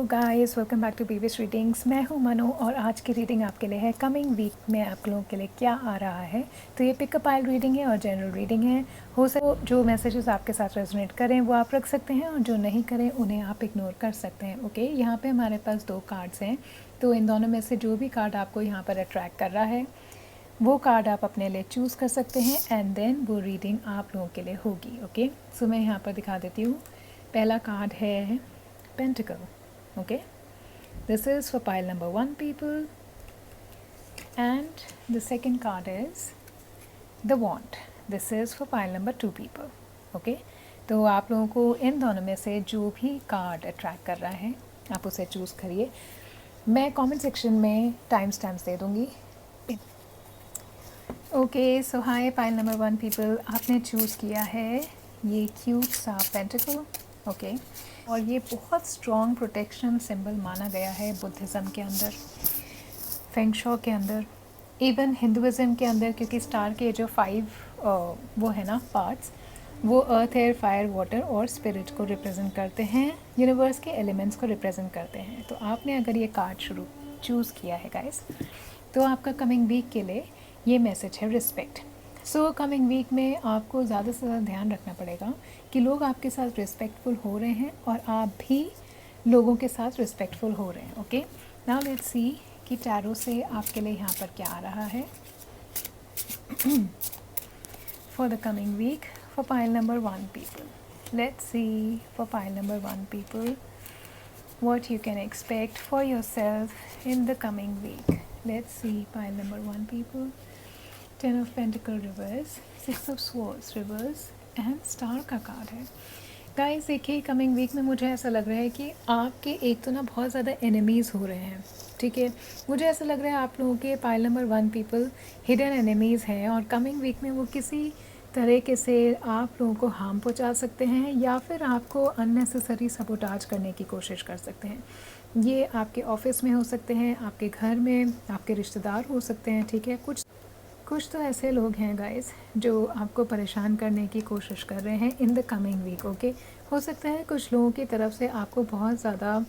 Guys, welcome back to previous readings. मैं हूं मनु और आज की रीडिंग आपके लिए है कमिंग वीक में आप लोगों के लिए क्या आ रहा है। तो ये पिकअप पाइल रीडिंग है और जनरल रीडिंग है। हो सके जो मैसेजेस आपके साथ रेजोनेट करें वो आप रख सकते हैं और जो नहीं करें उन्हें आप इग्नोर कर सकते हैं। ओके, यहाँ पे हमारे पास 2 कार्ड्स हैं, तो इन दोनों में से जो भी कार्ड आपको यहाँ पर अट्रैक्ट कर रहा है वो कार्ड आप अपने लिए चूज़ कर सकते हैं एंड देन वो रीडिंग आप लोगों के लिए होगी। ओके, सो मैं यहाँ पर दिखा देती हूँ। पहला कार्ड है pentacle. Okay, this is for pile number 1 people, and the second card is the wand. This is for pile number 2 people. Okay, तो आप लोगों को इन दोनों में से जो भी कार्ड अट्रैक्ट कर रहा है आप उसे चूज़ करिए। मैं कमेंट सेक्शन में टाइम स्टैम्प्स दे दूँगी। ओके, सो हाय पाइल नंबर 1 पीपल, आपने चूज़ किया है ये क्यूट सा पेंटिकल। ओके, और ये बहुत स्ट्रॉन्ग प्रोटेक्शन सिंबल माना गया है बुद्धिज़्म के अंदर, फेंग शॉ के अंदर, इवन हिंदुज़्म के अंदर, क्योंकि स्टार के जो 5 वो है ना पार्ट्स, वो अर्थ, एयर, फायर, वाटर और स्पिरिट को रिप्रेजेंट करते हैं, यूनिवर्स के एलिमेंट्स को रिप्रेजेंट करते हैं। तो आपने अगर ये कार्ड चूज़ किया है गाइस, तो आपका कमिंग वीक के लिए ये मैसेज है रिस्पेक्ट। सो कमिंग वीक में आपको ज़्यादा से ज़्यादा ध्यान रखना पड़ेगा कि लोग आपके साथ रिस्पेक्टफुल हो रहे हैं और आप भी लोगों के साथ रिस्पेक्टफुल हो रहे हैं। ओके, नाउ लेट्स सी कि टैरो से आपके लिए यहाँ पर क्या आ रहा है for the coming week for pile number 1 people. Let's see for pile number 1 people what you can expect for yourself in the coming week. Let's see pile number 1 people. 10 of Pentacle reverse, 6 of Swords reverse and Star का card है। Guys देखिए, coming week में मुझे ऐसा लग रहा है कि आपके एक तो ना बहुत ज़्यादा एनिमीज़ हो रहे हैं। ठीक है, मुझे ऐसा लग रहा है आप लोगों के pile number 1 people hidden enemies हैं और कमिंग वीक में वो किसी तरीके से आप लोगों को हार्म पहुंचा सकते हैं या फिर आपको अननेसेसरी सबोटाज करने की कोशिश कर सकते हैं। ये आपके ऑफिस में हो सकते हैं, आपके घर में, आपके रिश्तेदार हो सकते हैं। ठीक है, कुछ तो ऐसे लोग हैं गाइस जो आपको परेशान करने की कोशिश कर रहे हैं in the coming week. Okay, हो सकता है कुछ लोगों की तरफ से आपको बहुत ज़्यादा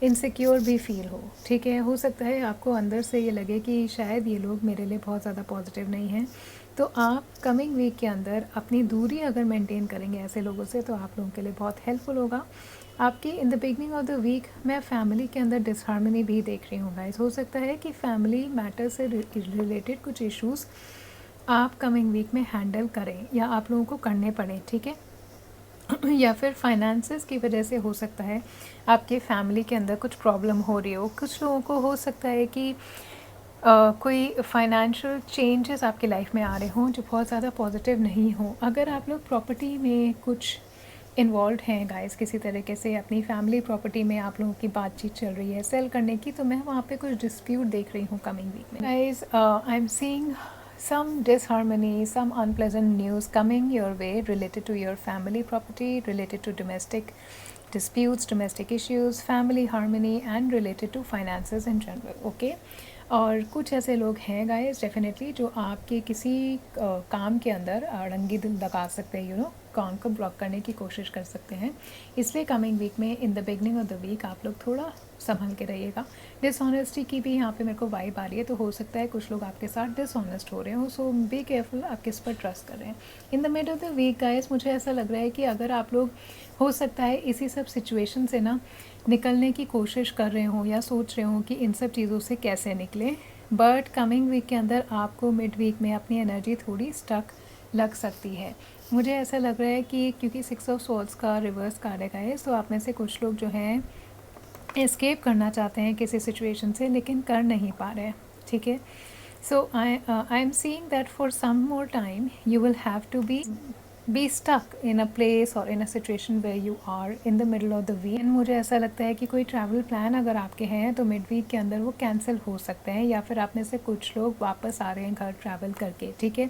इनसिक्योर भी फील हो। ठीक है, हो सकता है आपको अंदर से ये लगे कि शायद ये लोग मेरे लिए बहुत ज़्यादा पॉजिटिव नहीं हैं। तो आप कमिंग वीक के अंदर अपनी दूरी अगर मेंटेन करेंगे ऐसे लोगों से तो आप लोगों के लिए बहुत हेल्पफुल होगा। आपकी in the beginning of the week मैं फैमिली के अंदर डिसहार्मनी भी देख रही हूँ गाइस। हो सकता है कि फैमिली मैटर से रिलेटेड कुछ इश्यूज़ आप कमिंग वीक में हैंडल करें या आप लोगों को करने पड़े। ठीक है, या फिर फाइनेंसेस की वजह से हो सकता है आपके फैमिली के अंदर कुछ प्रॉब्लम हो रही हो। कुछ लोगों को हो सकता है कि कोई फाइनेंशियल चेंजेस आपकी लाइफ में आ रहे हों जो बहुत ज़्यादा पॉजिटिव नहीं हो। अगर आप लोग प्रॉपर्टी में कुछ इन्वॉल्व हैं गाइस किसी तरीके से, अपनी फैमिली प्रॉपर्टी में आप लोगों की बातचीत चल रही है सेल करने की, तो मैं वहाँ पे कुछ डिस्प्यूट देख रही हूँ कमिंग वीक में guys. I am seeing some disharmony, some unpleasant news coming your way related to your family property, related to domestic disputes, domestic issues, family harmony and related to finances in general. Okay, और कुछ ऐसे लोग हैं guys definitely जो आपके किसी काम के अंदर अड़ंगी लगा सकते हैं, यू नो, काम को ब्लॉक करने की कोशिश कर सकते हैं। इसलिए कमिंग वीक में in the beginning of the week आप लोग थोड़ा संभल के रहिएगा। डिसऑनेस्टी की भी यहाँ पे मेरे को वाइब आ रही है, तो हो सकता है कुछ लोग आपके साथ डिसऑनेस्ट हो रहे हो, सो बी केयरफुल आप किस पर ट्रस्ट कर रहे हैं। In the mid of the week guys मुझे ऐसा लग रहा है कि अगर आप लोग हो सकता है इसी सब सिचुएशन से ना निकलने की कोशिश कर रहे हो या सोच रहे हो कि इन सब चीज़ों से कैसे निकलें, बट कमिंग वीक के अंदर आपको मिड वीक में अपनी एनर्जी थोड़ी स्टक लग सकती है। मुझे ऐसा लग रहा है कि क्योंकि 6 ऑफ स्वॉर्ड्स का रिवर्स कार्ड है, तो आप में से कुछ लोग जो हैं एस्केप करना चाहते हैं किसी सिचुएशन से लेकिन कर नहीं पा रहे हैं। ठीक है, so I am seeing that for some more time you will have to be stuck in a place or in a situation where you are in the middle of the week। मुझे ऐसा लगता है कि कोई travel plan अगर आपके हैं तो मिड वीक के अंदर वो कैंसिल हो सकते हैं या फिर आप में से कुछ लोग वापस आ रहे हैं घर ट्रैवल करके। ठीक है,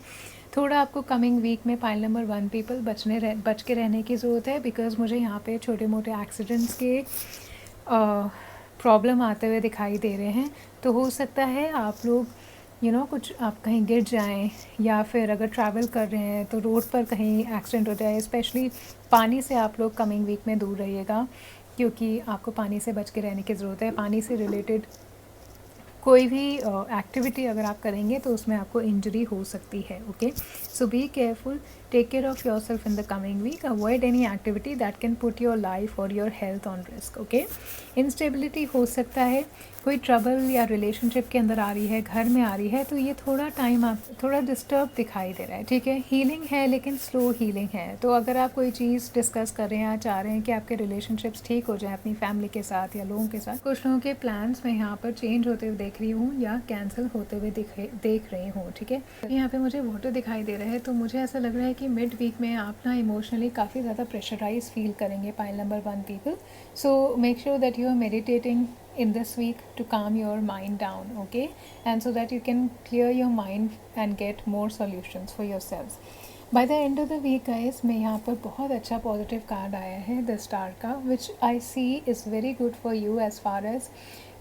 थोड़ा आपको कमिंग वीक में पाइल नंबर 1 पीपल बच के रहने की ज़रूरत है, बिकॉज मुझे यहाँ पे छोटे मोटे एक्सीडेंट्स के प्रॉब्लम आते हुए दिखाई दे रहे हैं। तो हो सकता है आप लोग कुछ आप कहीं गिर जाएं या फिर अगर ट्रैवल कर रहे हैं तो रोड पर कहीं एक्सीडेंट हो जाए। स्पेशली पानी से आप लोग कमिंग वीक में दूर रहिएगा क्योंकि आपको पानी से बच के रहने की ज़रूरत है। पानी से रिलेटेड कोई भी एक्टिविटी अगर आप करेंगे तो उसमें आपको इंजरी हो सकती है। Okay, so be careful, take care of yourself in the coming week, avoid any activity that can put your life और your health on risk. Okay, instability हो सकता है, कोई ट्रबल या रिलेशनशिप के अंदर आ रही है, घर में आ रही है, तो ये थोड़ा टाइम आप थोड़ा डिस्टर्ब दिखाई दे रहा है। ठीक है, हीलिंग है लेकिन स्लो हीलिंग है। तो अगर आप कोई चीज़ डिस्कस कर रहे हैं या चाह रहे हैं कि आपके रिलेशनशिप्स ठीक हो जाए अपनी फैमिली के साथ या लोगों के साथ, कुछ लोगों के प्लान्स में यहाँ पर चेंज होते हुए देख रही हूँ या कैंसिल होते हुए देख रही हूँ। ठीक है, यहाँ पे मुझे वाटर दिखाई दे रहा है, तो मुझे ऐसा लग रहा है कि मिड वीक में आप ना इमोशनली काफ़ी ज़्यादा प्रेशराइज फील करेंगे pile number 1 people. So make sure that you are meditating in this week to calm your mind down, okay, and so that you can clear your mind and get more solutions for yourselves by the end of the week guys। मैं यहाँ पर बहुत अच्छा positive card आया है the star का, which I see is very good for you as far as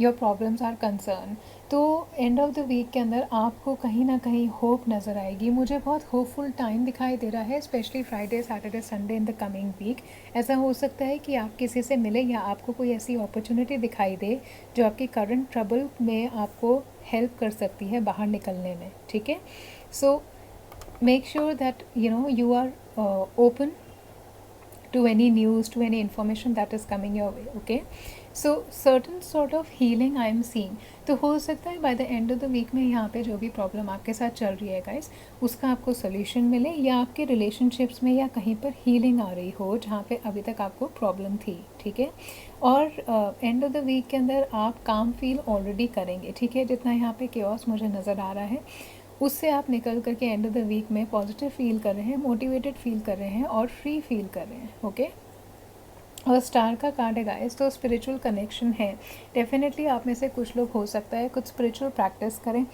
your problems are concerned। तो and of the week के अंदर आपको कहीं ना कहीं होप नज़र आएगी। मुझे बहुत होपफुल टाइम दिखाई दे रहा है, specially Friday Saturday Sunday in the coming week. ऐसा हो सकता है कि आप किसी से मिले या आपको कोई ऐसी अपॉर्चुनिटी दिखाई दे जो आपकी करंट ट्रबल में आपको हेल्प कर सकती है बाहर निकलने में। ठीक है, सो make sure that you are open to any news, to any information that is coming your way। okay, so certain sort of healing I am seeing। तो हो सकता है by the end of the week में यहाँ पे जो भी problem आपके साथ चल रही है गाइस, उसका आपको सोल्यूशन मिले या आपके रिलेशनशिप्स में या कहीं पर हीलिंग आ रही हो जहाँ पे अभी तक आपको प्रॉब्लम थी। ठीक है, और एंड ऑफ द वीक के अंदर आप काम फील ऑलरेडी करेंगे। ठीक है, जितना यहाँ पे केओस मुझे नज़र आ रहा है उससे आप निकल करके एंड ऑफ द वीक में पॉजिटिव फील कर रहे हैं, मोटिवेटेड फील कर रहे हैं और फ्री फील कर रहे हैं। ओके, और स्टार का कार्ड है गाइस, तो स्पिरिचुअल कनेक्शन है। डेफिनेटली आप में से कुछ लोग हो सकता है कुछ स्पिरिचुअल प्रैक्टिस करें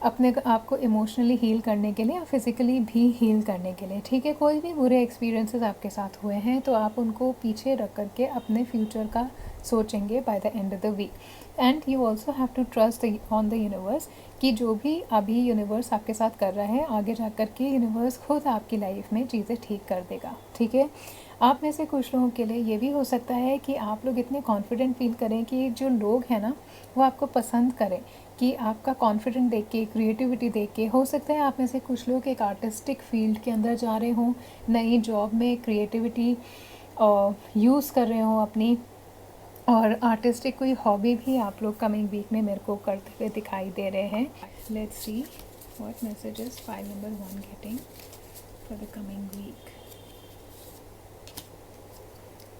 अपने आप को इमोशनली हील करने के लिए या फिज़िकली भी हील करने के लिए। ठीक है, कोई भी बुरे एक्सपीरियंसेस आपके साथ हुए हैं तो आप उनको पीछे रख करके अपने फ्यूचर का सोचेंगे by the end of the week. And you also have to trust on the universe कि जो भी अभी यूनिवर्स आपके साथ कर रहा है आगे जा कर के यूनिवर्स खुद आपकी लाइफ में चीज़ें ठीक कर देगा। ठीक है, आप में से कुछ लोगों के लिए ये भी हो सकता है कि आप लोग इतने कॉन्फिडेंट फील करें कि जो लोग हैं ना वो आपको पसंद करें, कि आपका कॉन्फिडेंट देख के, क्रिएटिविटी देख के। हो सकता है आप में से कुछ लोग एक आर्टिस्टिक फील्ड के अंदर जा रहे हों, नई जॉब में क्रिएटिविटी यूज़ कर रहे हों अपनी, और आर्टिस्टिक कोई हॉबी भी आप लोग कमिंग वीक में मेरे को करते हुए दिखाई दे रहे हैं। Let's see what messages pile number 1 getting for the coming week.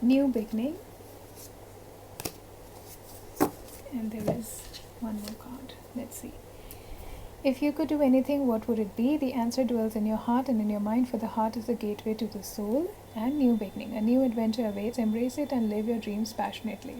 New beginning, and there is one more card. Let's see. If you could do anything, what would it be? The answer dwells in your heart and in your mind, for the heart is the gateway to the soul. And new beginning, a new adventure awaits. Embrace it and live your dreams passionately.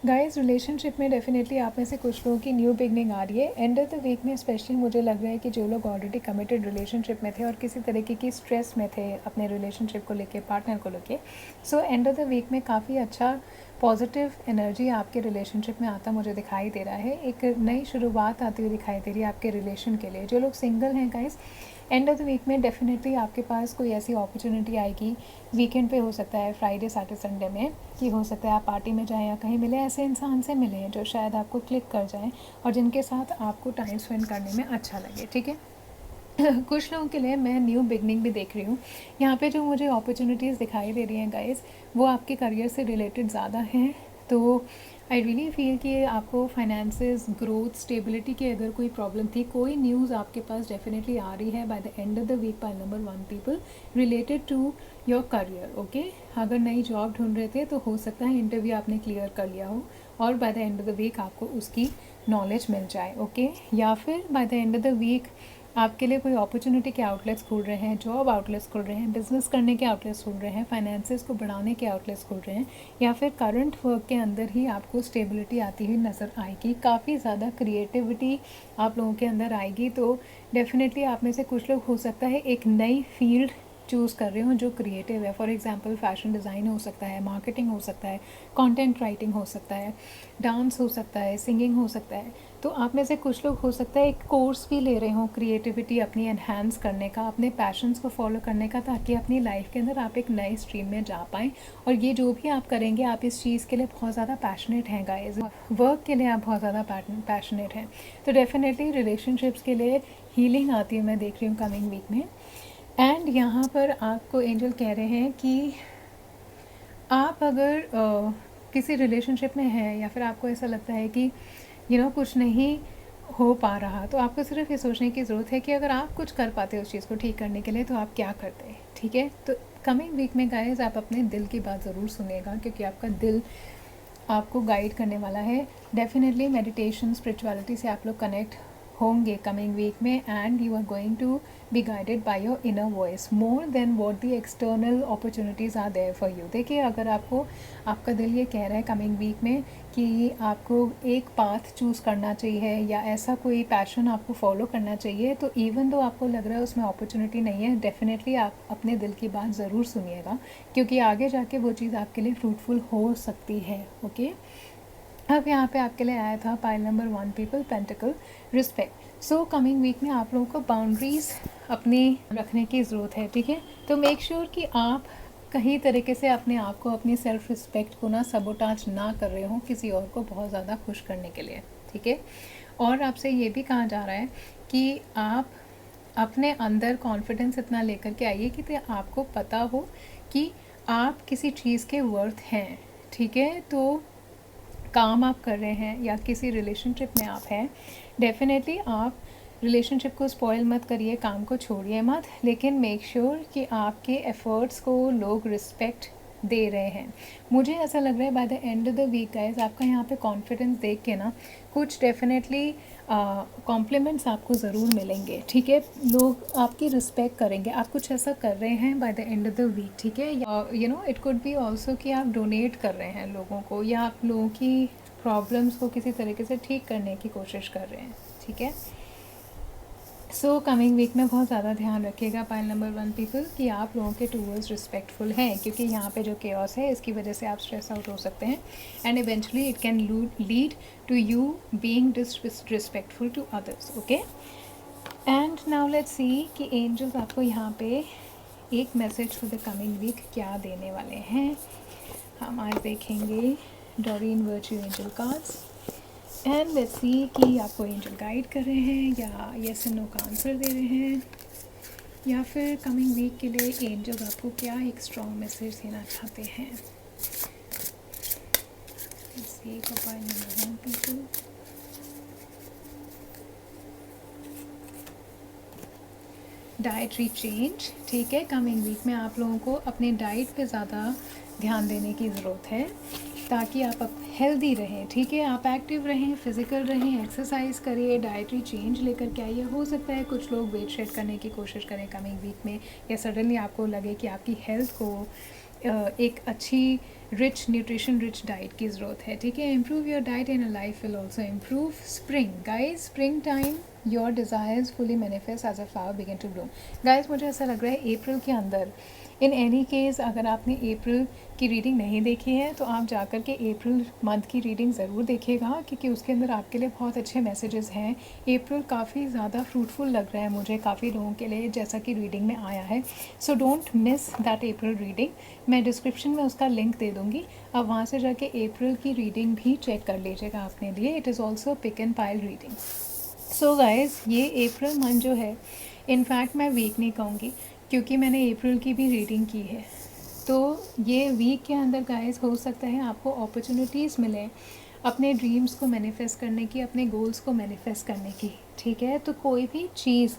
Guys, relationship में definitely आप में से कुछ लोगों की new beginning आ रही है and of the week में। स्पेशली मुझे लग रहा है कि जो लोग ऑलरेडी कमिटेड रिलेशनशिप में थे और किसी तरीके की स्ट्रेस में थे अपने रिलेशनशिप को लेके, पार्टनर को लेके, so end of the week में काफ़ी अच्छा पॉजिटिव एनर्जी आपके रिलेशनशिप में आता मुझे दिखाई दे रहा है। एक नई शुरुआत आती हुई दिखाई दे रही है आपके रिलेशन के लिए। जो लोग सिंगल हैं guys, end of the week में डेफिनेटली आपके पास कोई ऐसी अपॉर्चुनिटी आएगी, वीकेंड पे हो सकता है, फ्राइडे सैटरडे संडे में, कि हो सकता है आप पार्टी में जाएं या कहीं मिले, ऐसे इंसान से मिले जो शायद आपको क्लिक कर जाएं और जिनके साथ आपको टाइम स्पेंड करने में अच्छा लगे। ठीक है, कुछ लोगों के लिए मैं न्यू बिगनिंग भी देख रही हूँ यहाँ पे। जो मुझे अपॉर्चुनिटीज़ दिखाई दे रही हैं गाइज़, वो आपके करियर से रिलेटेड ज़्यादा हैं। तो आई रियली फील कि आपको फाइनेंसेस, ग्रोथ, स्टेबिलिटी की अगर कोई प्रॉब्लम थी, कोई न्यूज़ आपके पास डेफिनेटली आ रही है by the end of the week by number 1 people related to your career. Okay, अगर नई जॉब ढूंढ रहे थे तो हो सकता है इंटरव्यू आपने क्लियर कर लिया हो और by the end of the week आपको उसकी नॉलेज मिल जाए। ओके, या फिर by the end of the week आपके लिए कोई अपॉर्चुनिटी के आउटलेट्स खुल रहे हैं, जॉब आउटलेट्स खुल रहे हैं, बिजनेस करने के आउटलेट्स खुल रहे हैं, फाइनेंसेस को बढ़ाने के आउटलेट्स खुल रहे हैं, या फिर करंट वर्क के अंदर ही आपको स्टेबिलिटी आती हुई नज़र आएगी। काफ़ी ज़्यादा क्रिएटिविटी आप लोगों के अंदर आएगी। तो डेफिनेटली आप में से कुछ लोग हो सकता है एक नई फील्ड चूज़ कर रहे हो जो क्रिएटिव है। फॉर एग्जांपल फैशन डिज़ाइन हो सकता है, मार्केटिंग हो सकता है, कंटेंट राइटिंग हो सकता है, डांस हो सकता है, सिंगिंग हो सकता है। तो आप में से कुछ लोग हो सकता है एक कोर्स भी ले रहे हो क्रिएटिविटी अपनी एनहांस करने का, अपने पैशंस को फॉलो करने का, ताकि अपनी लाइफ के अंदर आप एक नई स्ट्रीम में जा पाएँ। और ये जो भी आप करेंगे आप इस चीज़ के लिए बहुत ज़्यादा पैशनेट हैं गाइस, वर्क के लिए आप बहुत ज़्यादा पैशनेट हैं। तो डेफिनेटली रिलेशनशिप्स के लिए हीलिंग आती है, मैं देख रही हूँ कमिंग वीक में। एंड यहाँ पर आपको एंजल कह रहे हैं कि आप अगर किसी रिलेशनशिप में हैं या फिर आपको ऐसा लगता है कि कुछ नहीं हो पा रहा, तो आपको सिर्फ ये सोचने की ज़रूरत है कि अगर आप कुछ कर पाते उस चीज़ को ठीक करने के लिए तो आप क्या करते हैं। ठीक है, तो कमिंग वीक में गाइस आप अपने दिल की बात ज़रूर सुनिएगा, क्योंकि आपका दिल आपको गाइड करने वाला है। डेफिनेटली मेडिटेशन स्पिरिचुअलिटी से आप लोग कनेक्ट होंगे कमिंग वीक में, and you are going to be guided by your inner voice more than what the external opportunities are there for you. देखिए, अगर आपको आपका दिल ये कह रहा है कमिंग वीक में कि आपको एक पाथ चूज़ करना चाहिए या ऐसा कोई पैशन आपको फॉलो करना चाहिए, तो इवन दो आपको लग रहा है उसमें अपॉर्चुनिटी नहीं है, डेफिनेटली आप अपने दिल की बात ज़रूर सुनिएगा, क्योंकि आगे जाके वो चीज़ आपके लिए फ्रूटफुल हो सकती है। ओके, अब यहाँ पे आपके लिए आया था pile number 1 people pentacle respect. So coming week में आप लोगों को बाउंड्रीज़ अपनी रखने की ज़रूरत है। ठीक है, तो मेक श्योर कि आप कहीं तरीके से अपने आप को, अपनी सेल्फ रिस्पेक्ट को ना सबोटाज ना कर रहे हो किसी और को बहुत ज़्यादा खुश करने के लिए। ठीक है, और आपसे ये भी कहा जा रहा है कि आप अपने अंदर कॉन्फिडेंस इतना लेकर के आइए कि आपको पता हो कि आप किसी चीज़ के वर्थ हैं। ठीक है, तो काम आप कर रहे हैं या किसी रिलेशनशिप में आप हैं, डेफिनेटली आप रिलेशनशिप को स्पॉइल मत करिए, काम को छोड़िए मत, लेकिन मेक श्योर कि आपके एफ़र्ट्स को लोग रिस्पेक्ट दे रहे हैं। मुझे ऐसा लग रहा है by the end of the week guys, आपका यहाँ पे कॉन्फिडेंस देख के ना कुछ डेफिनेटली कॉम्प्लीमेंट्स आपको ज़रूर मिलेंगे। ठीक है, लोग आपकी रिस्पेक्ट करेंगे, आप कुछ ऐसा कर रहे हैं by the end of the week. ठीक है, इट कुड बी ऑल्सो कि आप डोनेट कर रहे हैं लोगों को, या आप लोगों की प्रॉब्लम्स को किसी तरीके से ठीक करने की कोशिश कर रहे हैं। ठीक है, सो कमिंग वीक में बहुत ज़्यादा ध्यान रखिएगा पाइल नंबर 1 पीपल कि आप लोगों के टूवर्ड्स रिस्पेक्टफुल हैं, क्योंकि यहाँ पे जो केओस है इसकी वजह से आप स्ट्रेस आउट हो सकते हैं, and eventually it can lead to you being disrespectful to others. Okay, and now let's see कि एंजल्स आपको यहाँ पे एक message for the coming week क्या देने वाले हैं। हम आज देखेंगे Doreen Virtue angel cards, and let's see कि आपको एंजल गाइड कर रहे हैं या यस एंड नो का आंसर दे रहे हैं, या फिर कमिंग वीक के लिए एंजल आपको क्या एक स्ट्रॉन्ग मैसेज देना चाहते हैं। Let's C pile number 1 people. Dietary change. ठीक है, कमिंग वीक में आप लोगों को अपने डाइट पे ज़्यादा ध्यान देने की ज़रूरत है ताकि आप हेल्दी रहें। ठीक है, आप एक्टिव रहें, फिजिकल रहें, एक्सरसाइज करिए, डाइटरी चेंज लेकर के आइए। हो सकता है कुछ लोग वेट शेड करने की कोशिश करें कमिंग वीक में, या सडनली आपको लगे कि आपकी हेल्थ को एक अच्छी रिच न्यूट्रिशन रिच डाइट की ज़रूरत है। ठीक है, improve your diet and life will also improve. Spring guys, spring time your desires fully manifest as a flower begin to bloom. Guys, मुझे ऐसा लग रहा है अप्रैल के अंदर, इन एनी केस अगर आपने अप्रैल की रीडिंग नहीं देखी है तो आप जाकर के अप्रैल मंथ की रीडिंग ज़रूर देखिएगा, क्योंकि उसके अंदर आपके लिए बहुत अच्छे मैसेजेस हैं। अप्रैल काफ़ी ज़्यादा फ्रूटफुल लग रहा है मुझे काफ़ी लोगों के लिए, जैसा कि रीडिंग में आया है। So don't miss that April reading, मैं डिस्क्रिप्शन में उसका लिंक दे दूँगी, आप वहाँ से जाके अप्रैल की रीडिंग भी चेक कर लीजिएगा अपने लिए। It is also pick and pile reading. So guys, ये अप्रैल मंथ जो है, इनफैक्ट मैं वीक नहीं कहूँगी क्योंकि मैंने अप्रैल की भी रीडिंग की है, तो ये वीक के अंदर गाइस हो सकता है आपको अपॉर्चुनिटीज़ मिलें अपने ड्रीम्स को मैनिफेस्ट करने की, अपने गोल्स को मैनिफेस्ट करने की। ठीक है, तो कोई भी चीज़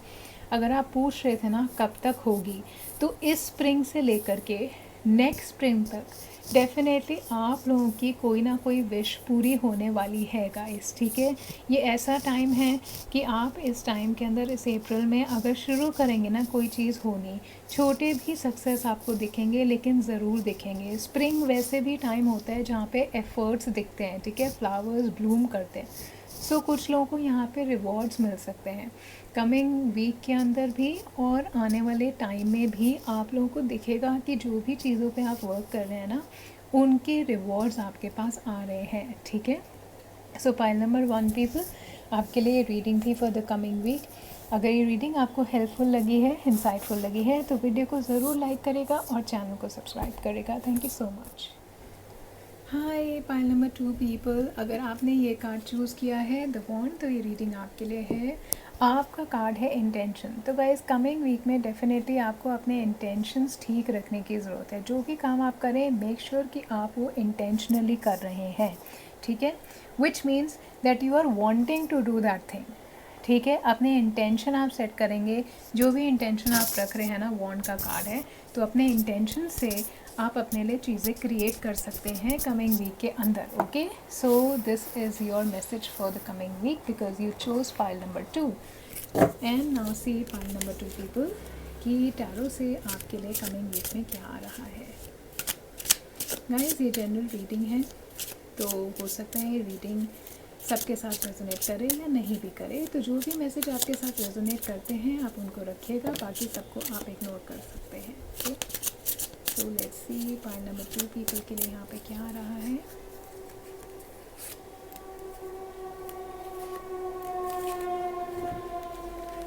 अगर आप पूछ रहे थे ना कब तक होगी, तो इस स्प्रिंग से लेकर के नेक्स्ट स्प्रिंग तक डेफिनेटली आप लोगों की कोई ना कोई विश पूरी होने वाली है गाइस। ठीक है, ये ऐसा टाइम है कि आप इस टाइम के अंदर, इस अप्रैल में अगर शुरू करेंगे ना कोई चीज़ होनी, छोटे भी सक्सेस आपको दिखेंगे, लेकिन ज़रूर दिखेंगे। स्प्रिंग वैसे भी टाइम होता है जहाँ पे एफर्ट्स दिखते हैं। ठीक है, फ्लावर्स ब्लूम करते हैं, सो कुछ लोगों को यहाँ पे रिवॉर्ड्स मिल सकते हैं कमिंग वीक के अंदर भी, और आने वाले टाइम में भी आप लोगों को दिखेगा कि जो भी चीज़ों पे आप वर्क कर रहे हैं ना, उनके रिवॉर्ड्स आपके पास आ रहे हैं, ठीक है। सो पाइल नंबर 1 पीपल, आपके लिए रीडिंग थी फॉर द कमिंग वीक। अगर ये रीडिंग आपको हेल्पफुल लगी है, इंसाइटफुल लगी है, तो वीडियो को ज़रूर लाइक करेगा और चैनल को सब्सक्राइब करेगा। Thank you so much. Hi pile number 2 people, अगर आपने ये कार्ड चूज़ किया है द वॉन्ड, तो ये रीडिंग आपके लिए है। आपका कार्ड है इंटेंशन। तो गाइस कमिंग वीक में डेफिनेटली आपको अपने इंटेंशंस ठीक रखने की ज़रूरत है। जो भी काम आप करें, मेक श्योर कि आप वो इंटेंशनली कर रहे हैं, ठीक है। Which means that you are wanting to do that thing, ठीक है। अपने इंटेंशन आप सेट करेंगे, जो भी इंटेंशन आप रख रहे हैं ना, वॉन्ड का कार्ड है, तो अपने इंटेंशन से आप अपने लिए चीज़ें क्रिएट कर सकते हैं कमिंग वीक के अंदर, okay. So this is your message for the coming week because you chose pile number 2 and now see pile number 2 people कि टैरो से आपके लिए कमिंग वीक में क्या आ रहा है। गाइस ये जनरल रीडिंग है, तो हो सकता है ये रीडिंग सबके साथ रेजोनेट करे या नहीं भी करे, तो जो भी मैसेज आपके साथ रेजोनेट करते हैं आप उनको रखिएगा, बाकी सबको आप इग्नोर कर सकते हैं, okay. So let's see pile number 2 people के लिए यहाँ पे क्या आ रहा है।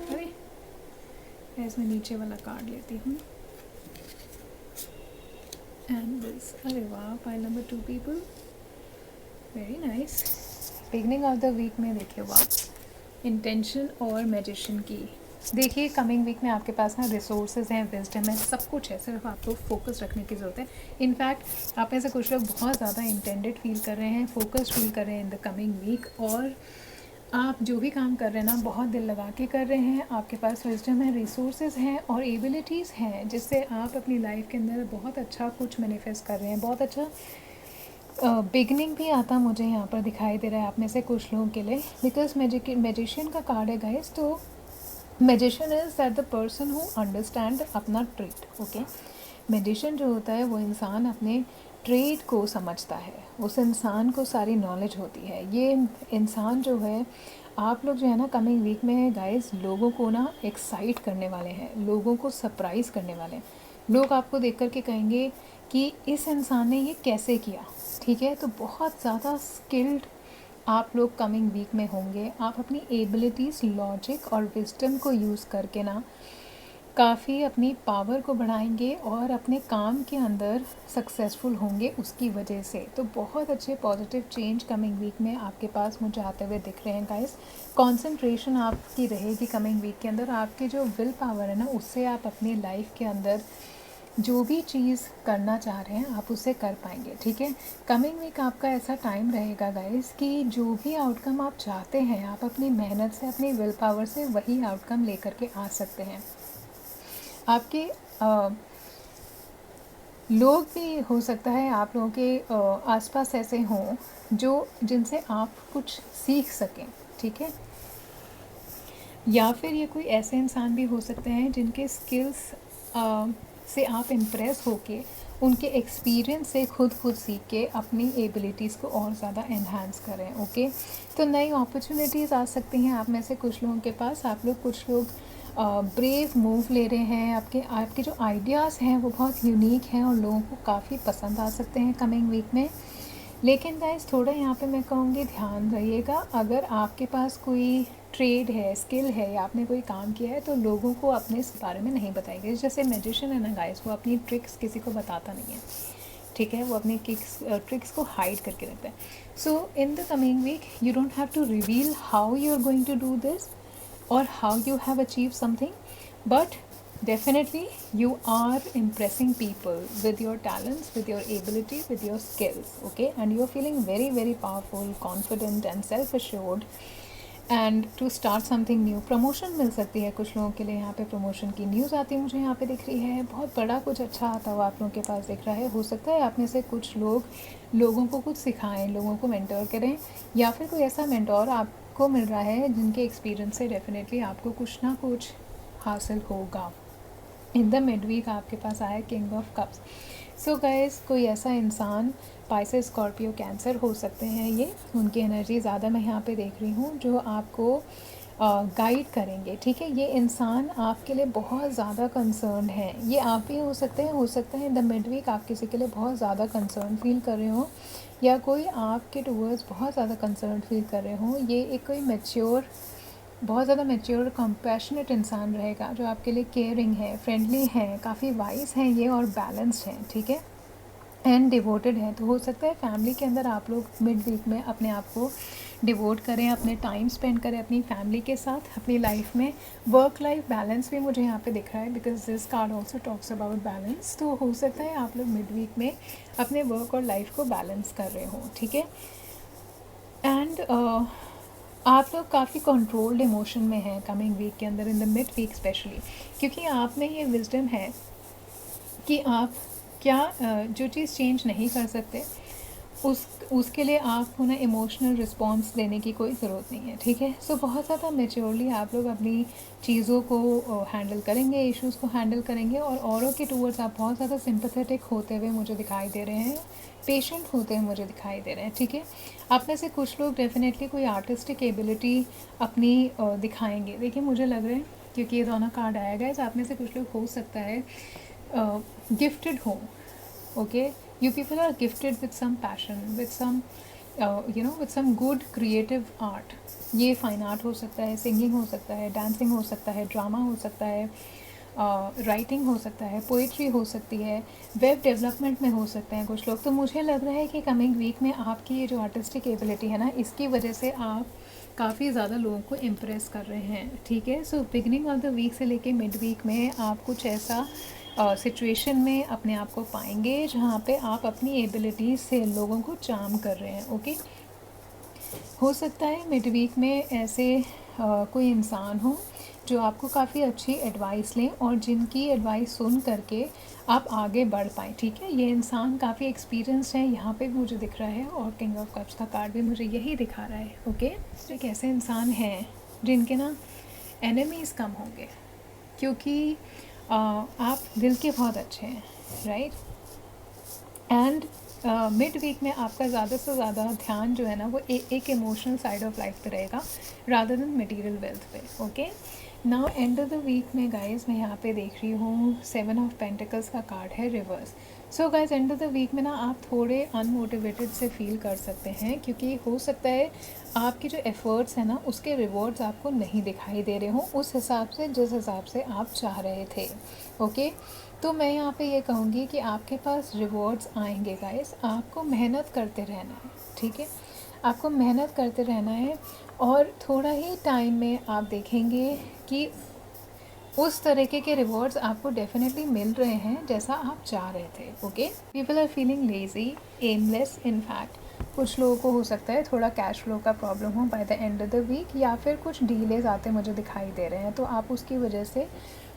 अरे ऐसे मैं नीचे वाला कार्ड लेती हूँ एंड दिस, अरे वाह pile number 2 people, very nice. Beginning of the week में देखिए आप इंटेंशन और मैजिशियन की। देखिए कमिंग वीक में आपके पास ना रिसोर्सेज हैं, विजडम है, सब कुछ है, सिर्फ आपको फोकस रखने की ज़रूरत है। इनफैक्ट आप में से कुछ लोग बहुत ज़्यादा इंटेंडेड फील कर रहे हैं, फोकस्ड फील कर रहे हैं इन द कमिंग वीक, और आप जो भी काम कर रहे हैं ना बहुत दिल लगा के कर रहे हैं। आपके पास विजडम है, रिसोर्सेज हैं और एबिलिटीज़ हैं, जिससे आप अपनी लाइफ के अंदर बहुत अच्छा कुछ मैनिफेस्ट कर रहे हैं। बहुत अच्छा बिगनिंग भी आता मुझे यहाँ पर दिखाई दे रहा है आप में से कुछ लोगों के लिए, बिकॉज मैजिशियन का कार्ड है गाइस। तो magician is that the person who understand अपना ट्रेड, ओके। मैजिशियन जो होता है वो इंसान अपने ट्रेड को समझता है, उस इंसान को सारी नॉलेज होती है। ये इंसान जो है, आप लोग जो है ना कमिंग वीक में गाइस लोगों को ना एक्साइट करने वाले हैं, लोगों को सरप्राइज़ करने वाले हैं। लोग आपको देख कर के कहेंगे कि इस इंसान ने ये कैसे किया, ठीक है। तो बहुत ज़्यादा स्किल्ड आप लोग कमिंग वीक में होंगे। आप अपनी एबिलिटीज़, लॉजिक और विजडम को यूज़ करके ना काफ़ी अपनी पावर को बढ़ाएंगे और अपने काम के अंदर सक्सेसफुल होंगे उसकी वजह से। तो बहुत अच्छे पॉजिटिव चेंज कमिंग वीक में आपके पास मुझे आते हुए दिख रहे हैं गाइस। कंसंट्रेशन आपकी रहेगी कमिंग वीक के अंदर, आपकी जो विल पावर है ना, उससे आप अपनी लाइफ के अंदर जो भी चीज़ करना चाह रहे हैं आप उसे कर पाएंगे, ठीक है। कमिंग वीक आपका ऐसा टाइम रहेगा गाइस कि जो भी आउटकम आप चाहते हैं, आप अपनी मेहनत से, अपनी विल पावर से वही आउटकम लेकर के आ सकते हैं। आपके लोग भी हो सकता है आप लोगों के आसपास ऐसे हों जो जिनसे आप कुछ सीख सकें, ठीक है। या फिर ये कोई ऐसे इंसान भी हो सकते हैं जिनके स्किल्स से आप इम्प्रेस होके उनके एक्सपीरियंस से खुद सीख के अपनी एबिलिटीज़ को और ज़्यादा एनहांस करें, ओके। तो नई अपॉर्चुनिटीज़ आ सकती हैं आप में से कुछ लोगों के पास। आप लोग कुछ लोग ब्रेव मूव ले रहे हैं, आपके जो आइडियाज़ हैं वो बहुत यूनिक हैं और लोगों को काफ़ी पसंद आ सकते हैं कमिंग वीक में। लेकिन गाइस थोड़ा यहाँ पे मैं कहूँगी ध्यान रहिएगा, अगर आपके पास कोई ट्रेड है, स्किल है या आपने कोई काम किया है, तो लोगों को अपने इस बारे में नहीं बताइए। जैसे मैजिशियन है ना गाइस, वो अपनी ट्रिक्स किसी को बताता नहीं है, ठीक है। वो अपनी ट्रिक्स को हाइड करके रखता है। So in the coming week you don't have to reveal how you are going to do this or how you have achieved something, but definitely you are impressing people with your talents, with your ability, with your skills, okay, and you are feeling very very powerful, confident and self assured and to start something new. Promotion मिल सकती है कुछ लोगों के लिए, यहाँ पे promotion की न्यूज़ आती मुझे यहाँ पे दिख रही है। बहुत बड़ा कुछ अच्छा आता हुआ आप लोगों के पास दिख रहा है। हो सकता है आप में से कुछ लोग लोगों को कुछ सिखाएं, लोगों को मेंटोर करें, या फिर कोई ऐसा मेंटोर आपको मिल रहा है जिनके एक्सपीरियंस से डेफिनेटली आपको कुछ ना कुछ हासिल होगा। इन द मिड वीक आपके पास आया king of cups. So guys, कोई ऐसा इंसान, पाइसेस, स्कॉर्पियो, कैंसर हो सकते हैं, ये उनकी एनर्जी ज़्यादा मैं यहाँ पे देख रही हूँ, जो आपको गाइड करेंगे, ठीक है। ये इंसान आपके लिए बहुत ज़्यादा कंसर्न है, ये आप भी हो सकता है इन द मिड वीक आप किसी के लिए बहुत ज़्यादा कंसर्न फील कर रहे हो, या कोई आपके टूवर्ड्स बहुत ज़्यादा कंसर्न फील कर रहे हो। ये एक कोई मैच्योर, बहुत ज़्यादा मैच्योर कंपैशनेट इंसान रहेगा, जो आपके लिए केयरिंग है, फ्रेंडली है, काफ़ी वाइज हैं ये, और बैलेंस्ड हैं, ठीक है, एंड डिवोटेड है। तो हो सकता है फैमिली के अंदर आप लोग मिड वीक में अपने आप को डिवोट करें, अपने टाइम स्पेंड करें अपनी फैमिली के साथ, अपनी लाइफ में वर्क लाइफ बैलेंस भी मुझे यहाँ पे दिख रहा है, because this card also talks about balance. तो हो सकता है आप लोग मिड वीक में अपने वर्क और लाइफ को बैलेंस कर रहे हो, ठीक है। एंड आप लोग काफ़ी कंट्रोल्ड इमोशन में हैं कमिंग वीक के अंदर, in the mid week specially, क्योंकि आप में ये विजडम है कि आप क्या जो चीज़ चेंज नहीं कर सकते, उसके लिए आपको ना इमोशनल रिस्पॉन्स देने की कोई ज़रूरत नहीं है, ठीक है। सो बहुत ज़्यादा मेच्योरली आप लोग अपनी चीज़ों को हैंडल करेंगे, इश्यूज़ को हैंडल करेंगे, और औरों के टूवर्ड्स आप बहुत ज़्यादा सिंपैथेटिक होते हुए मुझे दिखाई दे रहे हैं, पेशेंट होते हुए मुझे दिखाई दे रहे हैं, ठीक है। आप में से कुछ लोग डेफिनेटली कोई आर्टिस्टिक एबिलिटी अपनी दिखाएंगे। देखिए, मुझे लग रहा है, क्योंकि ये दोनों कार्ड आया गया है, तो आप में से कुछ लोग हो सकता है गिफ्टेड हो, okay, you people are gifted with some passion, with some with some good creative art. ये फाइन आर्ट हो सकता है, सिंगिंग हो सकता है, डांसिंग हो सकता है, ड्रामा हो सकता है, राइटिंग हो सकता है, पोइट्री हो सकती है, वेब डेवलपमेंट में हो सकते हैं कुछ लोग। तो मुझे लग रहा है कि कमिंग वीक में आपकी ये जो आर्टिस्टिक एबिलिटी है ना, इसकी वजह से आप काफ़ी ज़्यादा लोगों को इम्प्रेस कर रहे हैं, ठीक है। सो बिगनिंग ऑफ द वीक से लेके मिड वीक में आप कुछ ऐसा सिचुएशन में अपने आप को पाएंगे जहाँ पे आप अपनी एबिलिटीज़ से लोगों को चार्म कर रहे हैं, ओके। हो सकता है मिड वीक में ऐसे कोई इंसान हो जो आपको काफ़ी अच्छी एडवाइस लें, और जिनकी एडवाइस सुन करके आप आगे बढ़ पाएँ, ठीक है। ये इंसान काफ़ी एक्सपीरियंस्ड है, यहाँ पे भी मुझे दिख रहा है, और किंग ऑफ कप्स का कार्ड भी मुझे यही दिखा रहा है, ओके। एक ऐसे इंसान हैं जिनके ना एनिमीज़ कम होंगे, क्योंकि आप दिल के बहुत अच्छे हैं, राइट। एंड मिड वीक में आपका ज़्यादा से ज़्यादा ध्यान जो है ना, वो एक इमोशनल साइड ऑफ लाइफ पे रहेगा, रादर देन मटेरियल वेल्थ पे, okay. Now end of the week में गाइस, मैं यहाँ पे देख रही हूँ 7 ऑफ पेंटिकल्स का कार्ड है reverse. So guys, end of the week में ना आप थोड़े अनमोटिवेटेड से फील कर सकते हैं, क्योंकि हो सकता है आपके जो एफ़र्ट्स हैं ना, उसके रिवॉर्ड्स आपको नहीं दिखाई दे रहे हों उस हिसाब से, जिस हिसाब से आप चाह रहे थे, ओके। तो मैं यहाँ पे ये कहूँगी कि आपके पास रिवॉर्ड्स आएंगे गाइस, आपको मेहनत करते रहना है, ठीक है। आपको मेहनत करते रहना है, और थोड़ा ही टाइम में आप देखेंगे कि उस तरीके के रिवॉर्ड्स आपको डेफिनेटली मिल रहे हैं जैसा आप चाह रहे थे, okay. People are feeling lazy, aimless, in fact कुछ लोगों को हो सकता है थोड़ा कैश फ्लो का प्रॉब्लम हो by the end of the week, या फिर कुछ डीलेज आते मुझे दिखाई दे रहे हैं, तो आप उसकी वजह से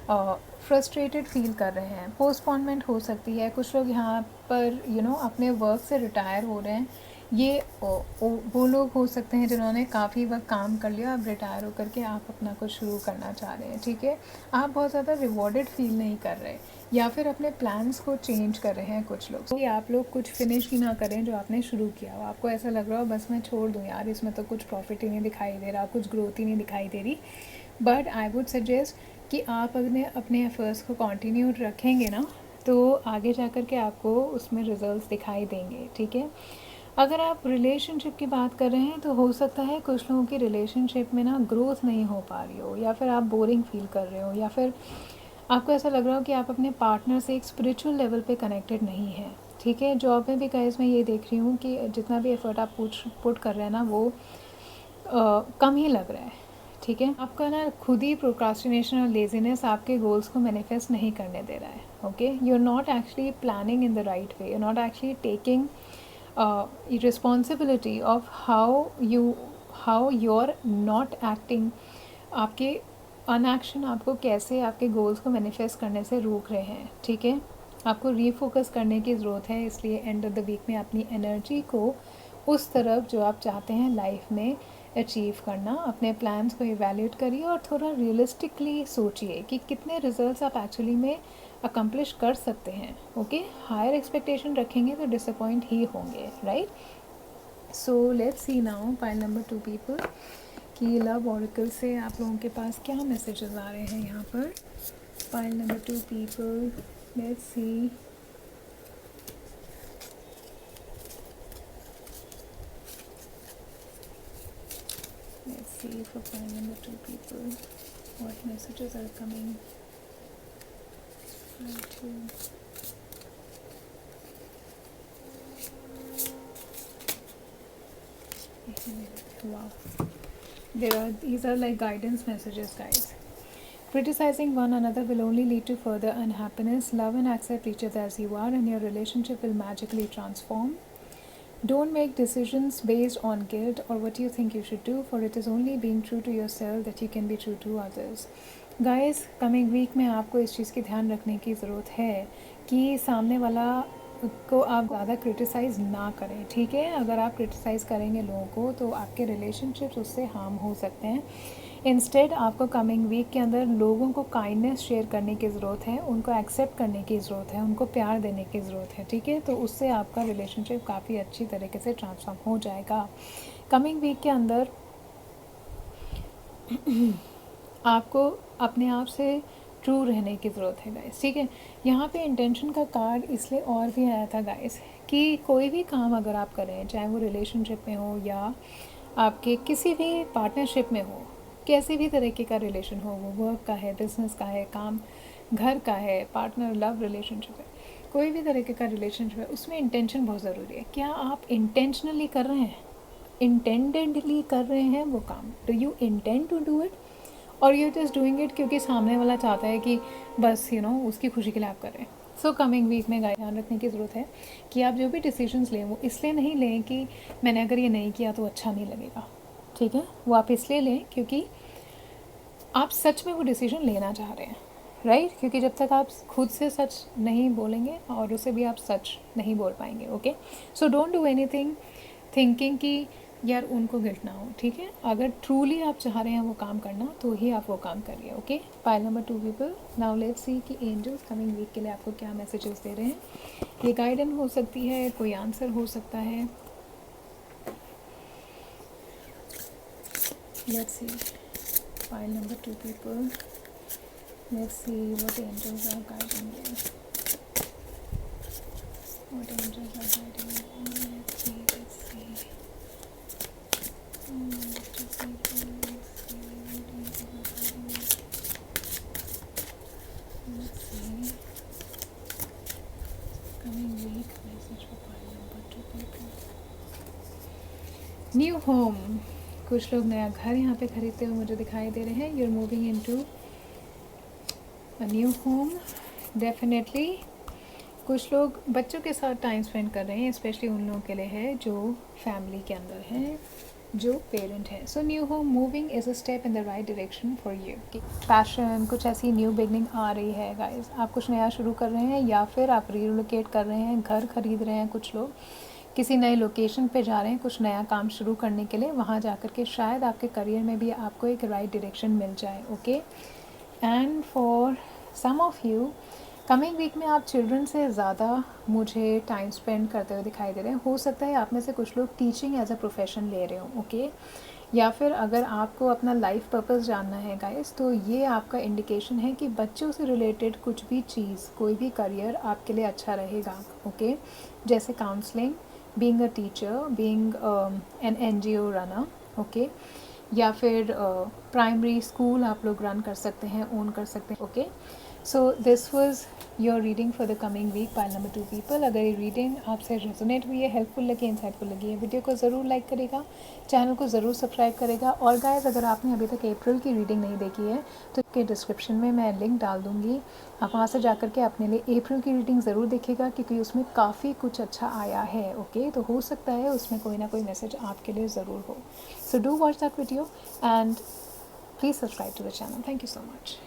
फ्रस्ट्रेटेड फील कर रहे हैं। पोस्टपोनमेंट हो सकती है, कुछ लोग यहाँ पर अपने वर्क से रिटायर हो रहे हैं। ये वो लोग हो सकते हैं जिन्होंने काफ़ी वक्त काम कर लिया, अब रिटायर होकर के आप अपना कुछ शुरू करना चाह रहे हैं, ठीक है। आप बहुत ज़्यादा रिवॉर्डेड फील नहीं कर रहे, या फिर अपने प्लान्स को चेंज कर रहे हैं कुछ लोग। तो आप लोग कुछ फिनिश ही ना करें जो आपने शुरू किया हो, आपको ऐसा लग रहा हो बस मैं छोड़ दूँ यार, इसमें तो कुछ प्रॉफिट ही नहीं दिखाई दे रहा, कुछ ग्रोथ ही नहीं दिखाई दे रही। बट आई वुड सजेस्ट कि आप अपने एफर्ट्स को कंटिन्यू रखेंगे ना, तो आगे जा कर के आपको उसमें रिजल्ट्स दिखाई देंगे, ठीक है। अगर आप रिलेशनशिप की बात कर रहे हैं, तो हो सकता है कुछ लोगों की रिलेशनशिप में ना ग्रोथ नहीं हो पा रही हो, या फिर आप बोरिंग फील कर रहे हो, या फिर आपको ऐसा लग रहा हो कि आप अपने पार्टनर से एक स्पिरिचुअल लेवल पे कनेक्टेड नहीं है, ठीक है। जॉब में भी गाइस मैं ये देख रही हूँ कि जितना भी एफर्ट आप पुट कर रहे हैं ना, वो कम ही लग रहा है, ठीक है। आपका ना खुद ही प्रोक्रास्टिनेशन और लेजीनेस आपके गोल्स को मैनिफेस्ट नहीं करने दे रहा है, ओके। You are not actually planning in the right way, you are not actually taking responsibility of how you are not acting. आपके अनएक्शन आपको कैसे आपके गोल्स को मैनिफेस्ट करने से रोक रहे हैं, ठीक है। आपको रीफोकस करने की ज़रूरत है, इसलिए एंड ऑफ द वीक में अपनी एनर्जी को उस तरफ जो आप चाहते हैं लाइफ में अचीव करना, अपने प्लान्स को इवैल्यूएट करिए, और थोड़ा रियलिस्टिकली सोचिए कि कितने रिजल्ट्स आप एक्चुअली में अकम्प्लिश कर सकते हैं। ओके, हायर एक्सपेक्टेशन रखेंगे तो डिसअपॉइंट ही होंगे, right. So let's see now pile number 2 people कि लव ऑरेकल से आप लोगों के पास क्या मैसेजेस आ रहे हैं यहाँ पर। Pile number 2 people, let's C. Let's see for pile number 2 people what messages are coming. Wow, these are like guidance messages, guys. Criticizing one another will only lead to further unhappiness. Love and accept each other as you are, and your relationship will magically transform. Don't make decisions based on guilt or what you think you should do, for it is only being true to yourself that you can be true to others. Guys, coming week में आपको इस चीज़ की ध्यान रखने की ज़रूरत है कि सामने वाला को आप ज़्यादा क्रिटिसाइज़ ना करें, ठीक है। अगर आप क्रिटिसाइज़ करेंगे लोगों को तो आपके रिलेशनशिप्स उससे हार्म हो सकते हैं। इंस्टेड आपको कमिंग वीक के अंदर लोगों को काइंडनेस शेयर करने की ज़रूरत है, उनको एक्सेप्ट करने की ज़रूरत है, उनको प्यार देने की ज़रूरत है, ठीक है। तो उससे आपका रिलेशनशिप काफ़ी अच्छी तरीके से ट्रांसफॉर्म हो जाएगा। कमिंग वीक के अंदर आपको अपने आप से ट्रू रहने की ज़रूरत है गाइस, ठीक है। यहाँ पे इंटेंशन का कार्ड इसलिए और भी आया था गाइस कि कोई भी काम अगर आप करें, चाहे वो रिलेशनशिप में हो या आपके किसी भी पार्टनरशिप में हो, कैसे भी तरीके का रिलेशन हो, वो वर्क का है, बिजनेस का है, काम घर का है, पार्टनर लव रिलेशनशिप है, कोई भी तरीके का रिलेशनशिप है, उसमें इंटेंशन बहुत ज़रूरी है। क्या आप इंटेंशनली कर रहे हैं, इंटेंडेडली कर रहे हैं वो काम? Do you intend to do it और यू जस्ट डूइंग इट क्योंकि सामने वाला चाहता है कि बस उसकी खुशी के लिए आप कर रहे हैं? सो कमिंग वीक में गाइस ध्यान रखने की ज़रूरत है कि आप जो भी डिसीजंस लें वो इसलिए नहीं लें कि मैंने अगर ये नहीं किया तो अच्छा नहीं लगेगा, ठीक है। वो आप इसलिए लें क्योंकि आप सच में वो डिसीजन लेना चाह रहे हैं, राइट। क्योंकि जब तक आप खुद से सच नहीं बोलेंगे और उसे भी आप सच नहीं बोल पाएंगे। Okay, so don't do anything thinking कि यार उनको गिल्ट ना हो, ठीक है। अगर ट्रूली आप चाह रहे हैं वो काम करना तो ही आप वो काम करिए। Okay, pile number 2 people, now let's see कि एंजल्स कमिंग वीक के लिए आपको क्या मैसेजेस दे रहे हैं। ये गाइडेंस हो सकती है, कोई आंसर हो सकता है। Let's see pile number 2 people, let's see what angels are guiding you, what angels are guiding you. Let's see let's see coming week message for pile number 2 people. New home, कुछ लोग नया घर यहाँ पे खरीदते हुए मुझे दिखाई दे रहे हैं। You're moving into a new home, definitely. कुछ लोग बच्चों के साथ टाइम स्पेंड कर रहे हैं, स्पेशली उन लोगों के लिए है जो फैमिली के अंदर हैं, जो पेरेंट हैं। So new home moving is a step in the right direction for you. Passion, कुछ ऐसी न्यू बिगनिंग आ रही है गाइस। आप कुछ नया शुरू कर रहे हैं या फिर आप रीलोकेट कर रहे हैं, घर खरीद रहे हैं, कुछ लोग किसी नए लोकेशन पे जा रहे हैं कुछ नया काम शुरू करने के लिए। वहाँ जा कर के शायद आपके करियर में भी आपको एक राइट डायरेक्शन मिल जाए। Okay, and for some of you coming week में आप चिल्ड्रन से ज़्यादा मुझे टाइम स्पेंड करते हुए दिखाई दे रहे हैं। हो सकता है आप में से कुछ लोग टीचिंग एज अ प्रोफेशन ले रहे हो। ओके, या फिर अगर आपको अपना लाइफ पर्पस जानना है गाइस तो ये आपका इंडिकेशन है कि बच्चों से रिलेटेड कुछ भी चीज़, कोई भी करियर आपके लिए अच्छा रहेगा। ओके, जैसे counselling, being a teacher, being an NGO runner, okay, या फिर प्राइमरी स्कूल आप लोग रन कर सकते हैं, ओन कर सकते हैं। Okay, so this was your reading for the coming week pile number 2 people. अगर ये रीडिंग आपसे रेजोनेट हुई है, हेल्पफुल लगी, इंसाइटफुल लगी है, वीडियो को ज़रूर लाइक करेगा, चैनल को ज़रूर सब्सक्राइब करेगा। और गाइस अगर आपने अभी तक अप्रैल की रीडिंग नहीं देखी है तो के डिस्क्रिप्शन में मैं लिंक डाल दूँगी, आप वहाँ से जा कर के अपने लिए अप्रैल की रीडिंग ज़रूर देखिएगा क्योंकि उसमें काफ़ी कुछ अच्छा आया है। ओके, तो हो सकता है उसमें कोई ना कोई मैसेज आपके लिए ज़रूर हो। So do watch that video and please subscribe to the channel. Thank you so much.